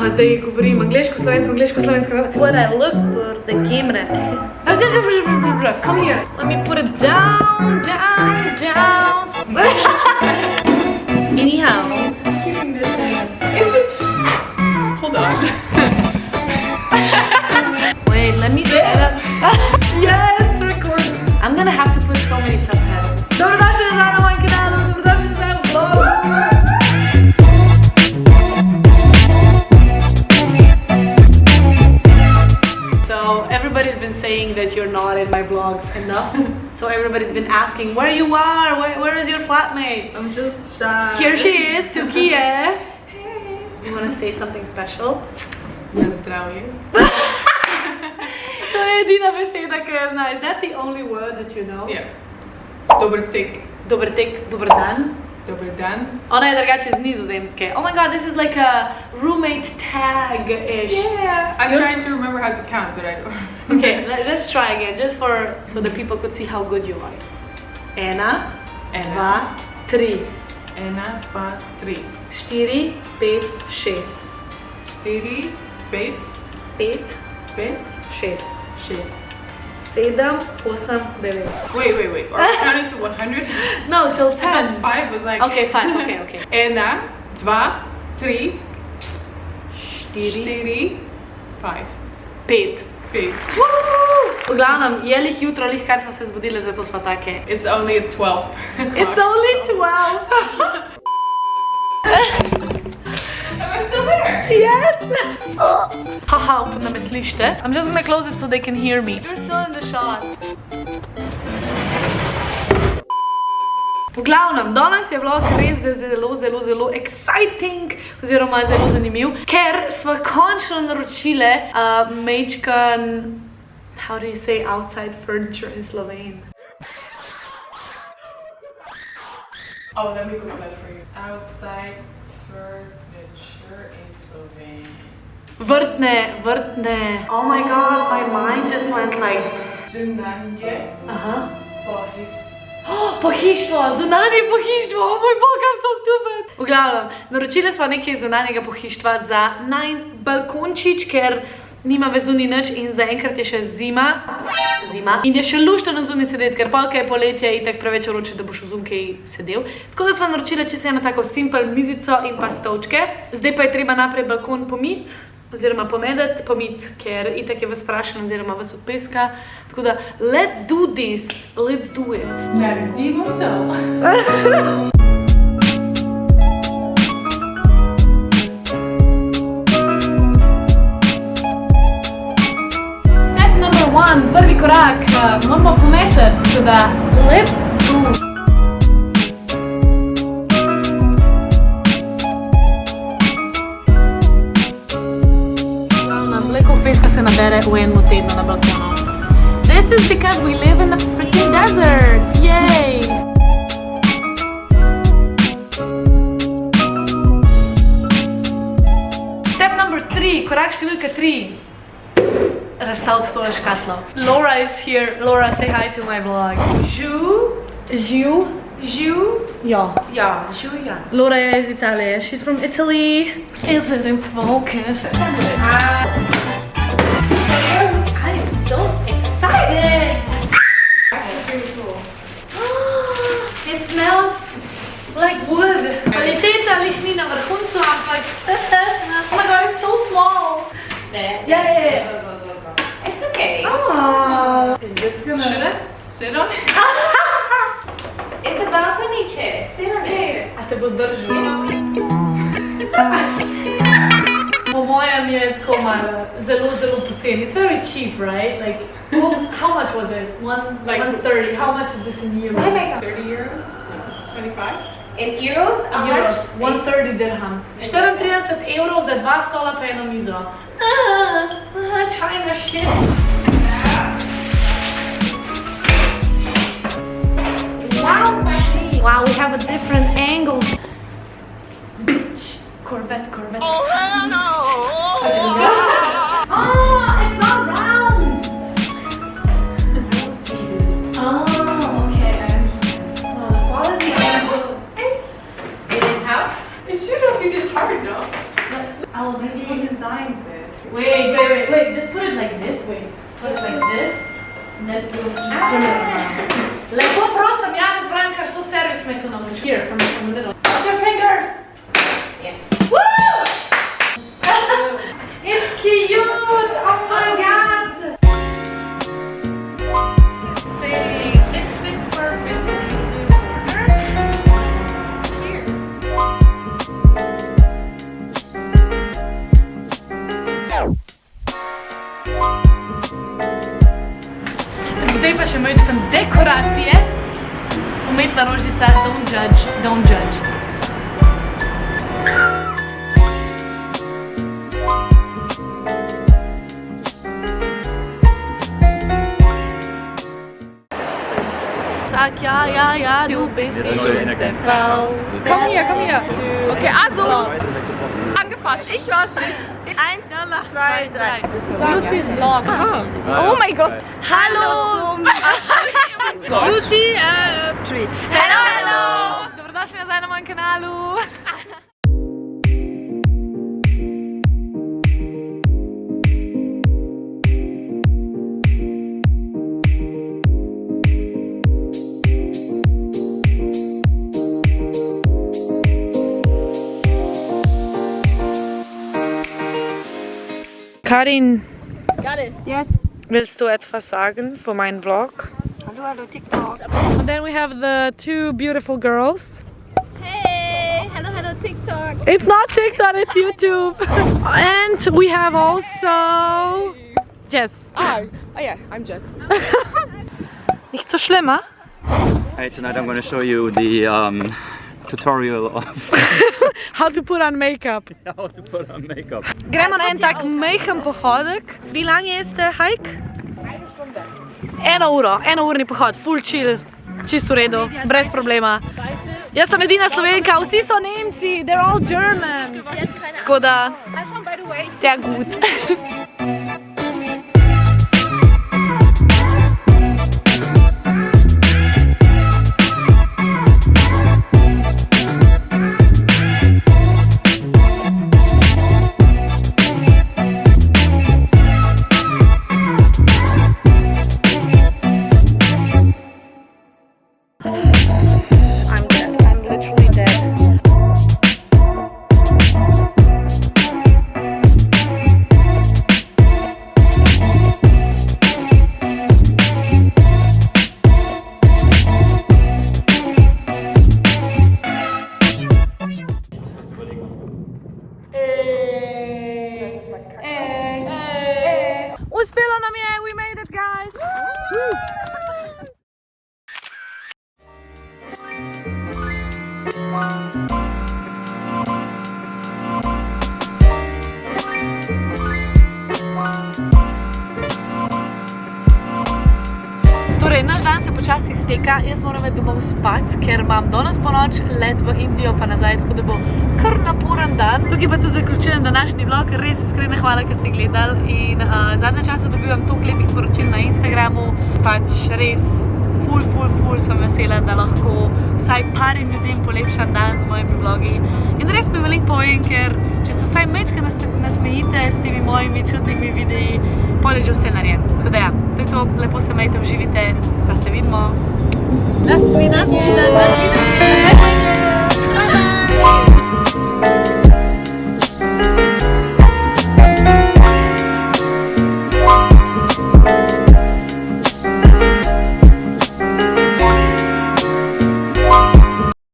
zdaj govorim angleško, slovensko. What I look for the camera. Come here. Let me put it down. Anyhow. Keeping this in. Is it? Hold on. Wait, let me set up. Yes, record. I'm gonna have to put so many subtitles. Dobrodošli nazaj na moj kanal, dobrodošli nazaj v vlog. So everybody's been saying that you're not in my vlogs enough. So everybody's been asking where you are, where is your flatmate? I'm just shy. Here she is, Tukia. You wanna say something special? Na zdravje. To je edina beseda, ki jo zna. Is that the only word that you know? Yeah. Dober tek. Dober tek, dober dan. Dober dan. Ona je drugače iz Nizozemske. Oh my god, this is like a roommate tag-ish. Yeah. I'm trying to remember how to count, but I don't. Okay, let's try again, just so the people could see how good you are. Ena, dva, tri. Ena, dva, tri. 4, 5, 6. 4, 5, 5, 5, 6. 6. 7, 8, 9. Wait. Are we counting to 100? No, till I thought 10. 5 was like. Okay, 5, okay. Ena, dva, tri, 4, 5. 5. 5. V glavnem, je lih jutro, lih kar smo se zbudile, zato smo take. It's only 12. It's only 12. Am I still there? Yes! Haha, upam, da me slišite. I'm just gonna close it so they can hear me. You're still in the shot. V glavnem, danes je vlog res zelo exciting oziroma zelo zanimiv, ker sva končno naročile majčkan, how do you say outside furniture in Slovene? Oh, let me Google that for you. Outside furniture in Slovene. Vrtne. Oh my god, my mind just went like... Zunanje Pohištvo, zunanje pohištvo, oh moj bog, I'm so stupid. V glavnem, naročile sva nekaj zunanjega pohištva za najn balkončič, ker nima vezuni nič in zaenkrat je še zima. In je še luštno zunaj sedeti, ker polka je poletje in tak preveč vroče, da boš v zunkaj sedel. Tako da sva naročila čisto eno tako simple mizico in pa stolčke. Zdaj pa je treba naprej balkon pomiti. Oziroma pomiti, ker itak je vas prašen oziroma vas od peska. Tako da, let's do this, let's do it. Naredimo to. Step number 1, prvi korak, moramo pometati, tako da, let's do. Peska se nabere v enem tednu na balkonu. This is because we live in the freaking desert! Yay! Step number 3, korak številka 3. Razstaviti tole škatlo. Laura is here. Laura, say hi to my vlog. Žiu? Ja. Laura je iz Italije. She's from Italy. Is it in focus? I am so excited! That's pretty cool. It smells like wood. Kvaliteta lih ni na vrhuncu, ampak... Oh my god, it's so small! Yeah. It's okay. Oh. Is this gonna... Should I sit on it? It's a balcony chair. Sit on it. A te bo zdržal? You know me. Po mojem je tako malo, zelo poceni. It's very cheap, right? Like, well, how much was it? 130. How much is this in euros? 30 euros? 25? In euros, how much? 130 dirhams. 34 evrov za 2 stola pa eno mizo. China shit. Wow, we have a different angle. Bitch. Corvette. Oh, hell no! Oh, it's not round! I don't see it. Oh, okay, I understand. Oh, the quality is good. You didn't have? It should have been this hard, no? Oh, maybe designed this? Wait. Just put it like this. Wait. Put it like this. And then just turn it around. Lepo prosim, Janez Brancar, so servis me to nauči. Here, from the middle. Put your fingers. Yes. Woo! It's cute! Oh my god! It fits perfectly. Here. Zdaj pa še majčkam dekoracije. Umetna rožica, don't judge, don't judge. Sag ja, du bist die schönste Frau. Komm hier. Okay, also, angefasst. Ich war's nicht. 1, 2, 3. Lucy's Vlog. Oh mein Gott. Hallo! Lucy, Tree. Hello! Dobrodošli nazaj na mojem kanalu. Karin, Yes. willst du etwas sagen für meinen Vlog? Hallo, TikTok. And then we have the two beautiful girls. Hey, hello TikTok. It's not TikTok, it's YouTube. And we have also Jess. Oh yeah, I'm Jess. Nicht so schlimm, huh? Hey, tonight I'm going to show you the tutorial of How to put on makeup. how to put on makeup. Gremo na en tak mehen pohodek. Wie lang je der hike? 1 uro. 1 urni pohod, full chill. Čisto v redu, brez problema. Jaz sem edina Slovenka, vsi so Nemci, they're all German. Tako da, sehr gut. I'm dead. I'm literally dead. Uspelo nam je, we made it, guys! Torej, naš dan se počasi izteka, jaz moram iti domov spat, ker imam danes ponoč let v Indijo pa nazaj, tako da bo kar naporen dan. Tukaj pa tudi zaključujem današnji vlog, res iskrena hvala, ker ste gledali in zadnje čase dobivam toliko lepih sporočil na Instagramu, pač res ful sem vesela, da lahko vsaj parim ljudem polepšam dan z mojimi vlogi. In res mi veliko povem, ker če se vsaj majčkeno nasmejite s temi mojimi čudnimi videi, potem je že vse narejeno. Tako da ja, to je to, lepo se imejte, uživite, pa se vidimo. Nasvidenje.